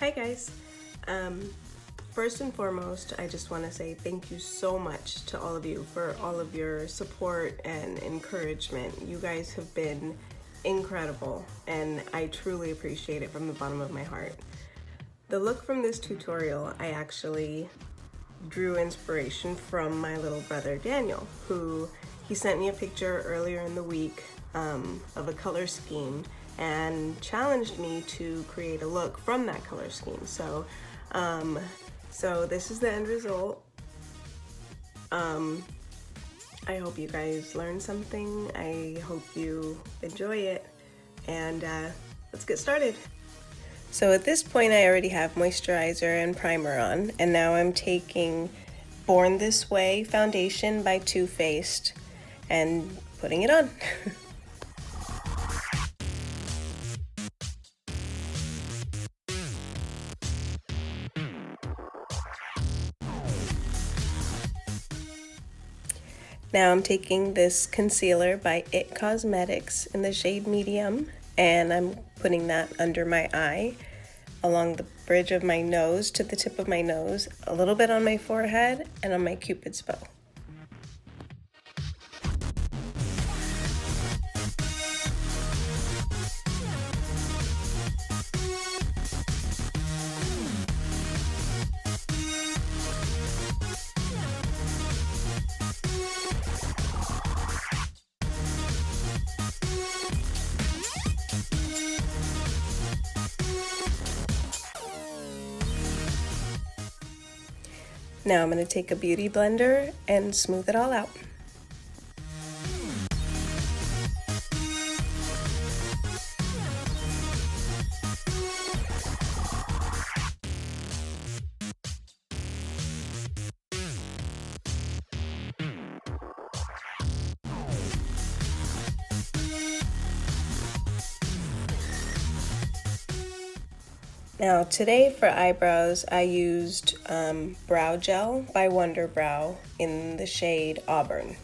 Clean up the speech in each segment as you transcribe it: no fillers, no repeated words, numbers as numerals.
Hi guys. First and foremost, I just want to say thank you so much to all of you for all of your support and encouragement. You guys have been incredible and I truly appreciate it from the bottom of my heart. The look from this tutorial, I actually drew inspiration from my little brother Daniel, who he sent me a picture earlier in the week of a color scheme and challenged me to create a look from that color scheme. So this is the end result. I hope you guys learned something. I hope you enjoy it, and let's get started. So at this point I already have moisturizer and primer on, and now I'm taking Born This Way foundation by Too Faced and putting it on. Now I'm taking this concealer by IT Cosmetics in the shade Medium, and I'm putting that under my eye, along the bridge of my nose to the tip of my nose, a little bit on my forehead, and on my Cupid's bow. Now I'm going to take a beauty blender and smooth it all out. Now today for eyebrows I used Brow Gel by Wonder Brow in the shade Auburn.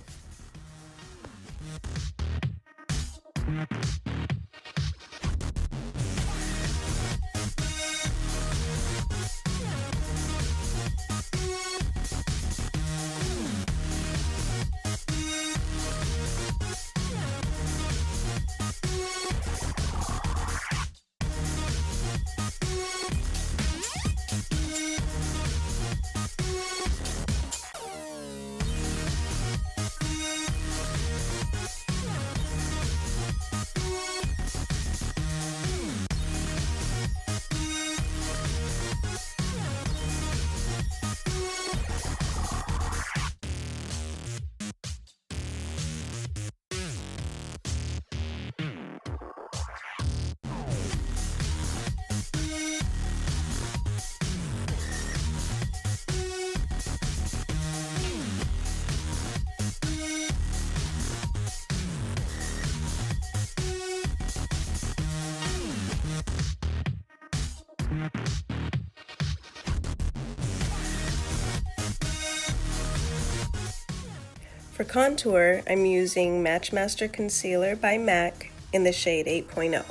For contour, I'm using Matchmaster Concealer by MAC in the shade 8.0.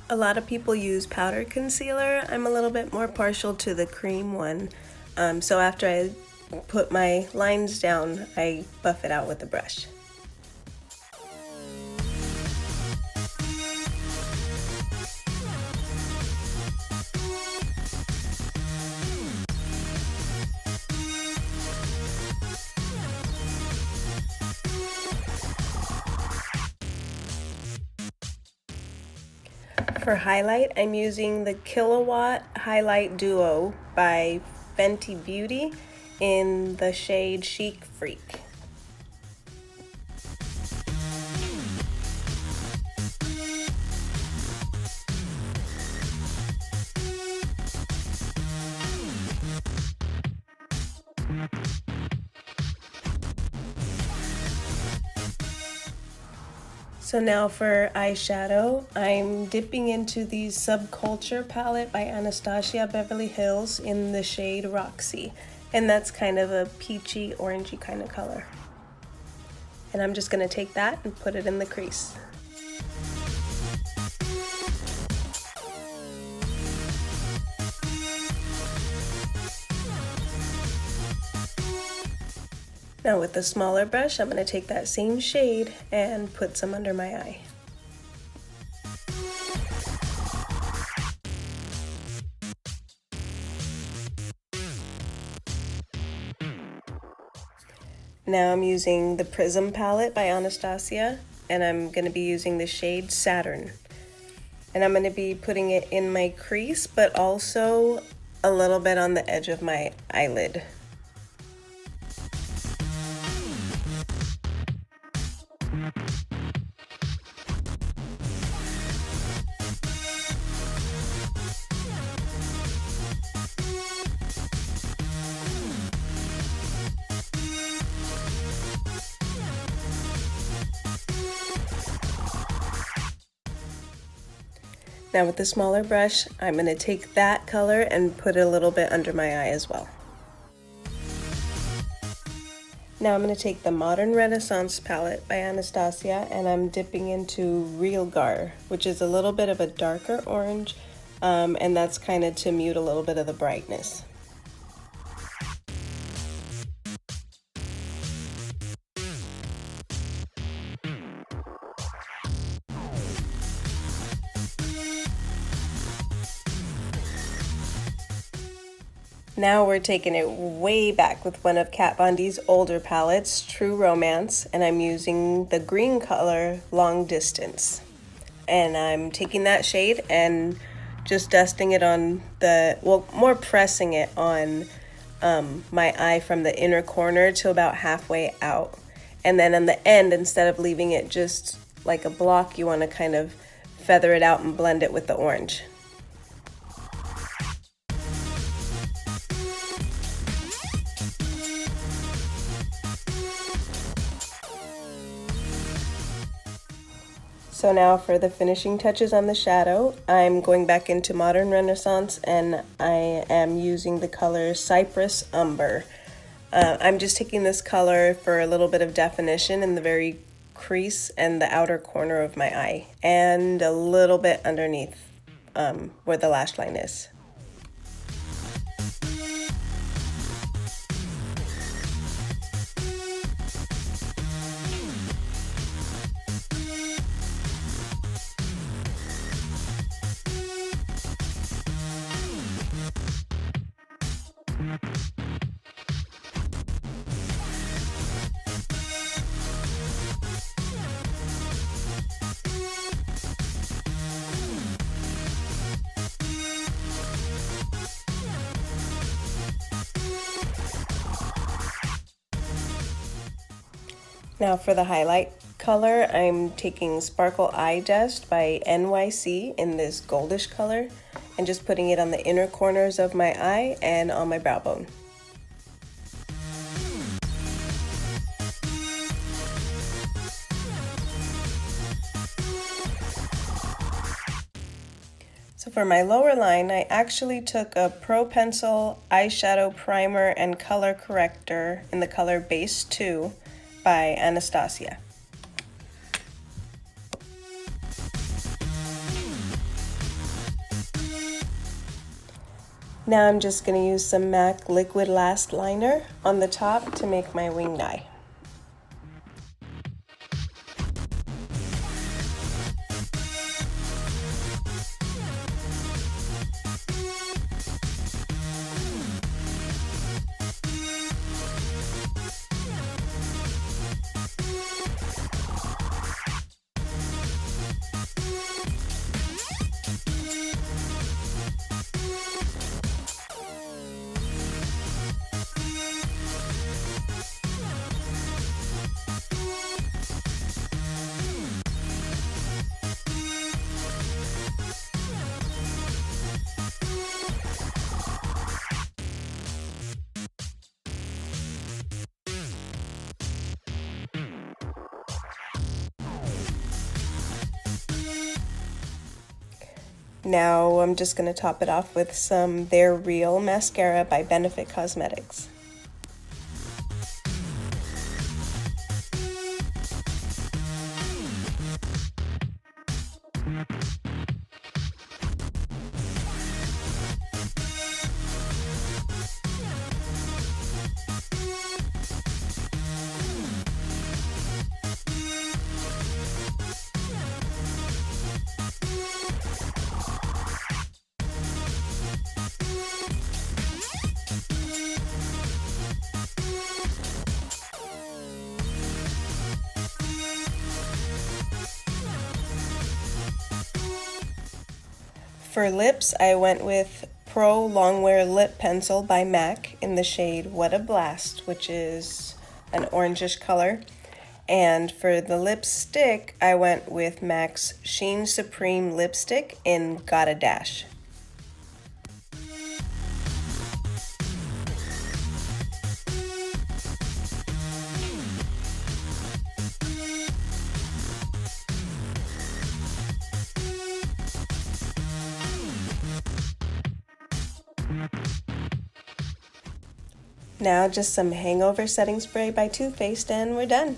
A lot of people use powdered concealer. I'm a little bit more partial to the cream one. So after I put my lines down, I buff it out with a brush. For highlight, I'm using the Killawatt Highlight Duo by Fenty Beauty in the shade Chic Freak. So now for eyeshadow, I'm dipping into the Subculture palette by Anastasia Beverly Hills in the shade Roxy. And that's kind of a peachy, orangey kind of color. And I'm just going to take that and put it in the crease. Now with the smaller brush, I'm going to take that same shade and put some under my eye. Now I'm using the Prism palette by Anastasia, and I'm going to be using the shade Saturn. And I'm going to be putting it in my crease, but also a little bit on the edge of my eyelid. Now with the smaller brush, I'm going to take that color and put it a little bit under my eye as well. Now I'm going to take the Modern Renaissance palette by Anastasia, and I'm dipping into Real Gar, which is a little bit of a darker orange, and that's kind of to mute a little bit of the brightness. Now we're taking it way back with one of Kat Von D's older palettes, True Romance, and I'm using the green color Long Distance. And I'm taking that shade and just dusting it on more pressing it on my eye from the inner corner to about halfway out. And then on the end, instead of leaving it just like a block, you want to kind of feather it out and blend it with the orange. So now for the finishing touches on the shadow, I'm going back into Modern Renaissance, and I am using the color Cypress Umber. I'm just taking this color for a little bit of definition in the very crease and the outer corner of my eye, and a little bit underneath where the lash line is. Now for the highlight color, I'm taking Sparkle Eye Dust by NYC in this goldish color and just putting it on the inner corners of my eye and on my brow bone. So for my lower line, I actually took a Pro Pencil eyeshadow primer and color corrector in the color Base 2 by Anastasia. Now I'm just going to use some MAC Liquid Last Liner on the top to make my winged eye. Now I'm just going to top it off with some They're Real mascara by Benefit Cosmetics. For lips, I went with Pro Longwear Lip Pencil by MAC in the shade What a Blast, which is an orangish color. And for the lipstick, I went with MAC's Sheen Supreme Lipstick in Gotta Dash. Now just some hangover setting spray by Too Faced and we're done.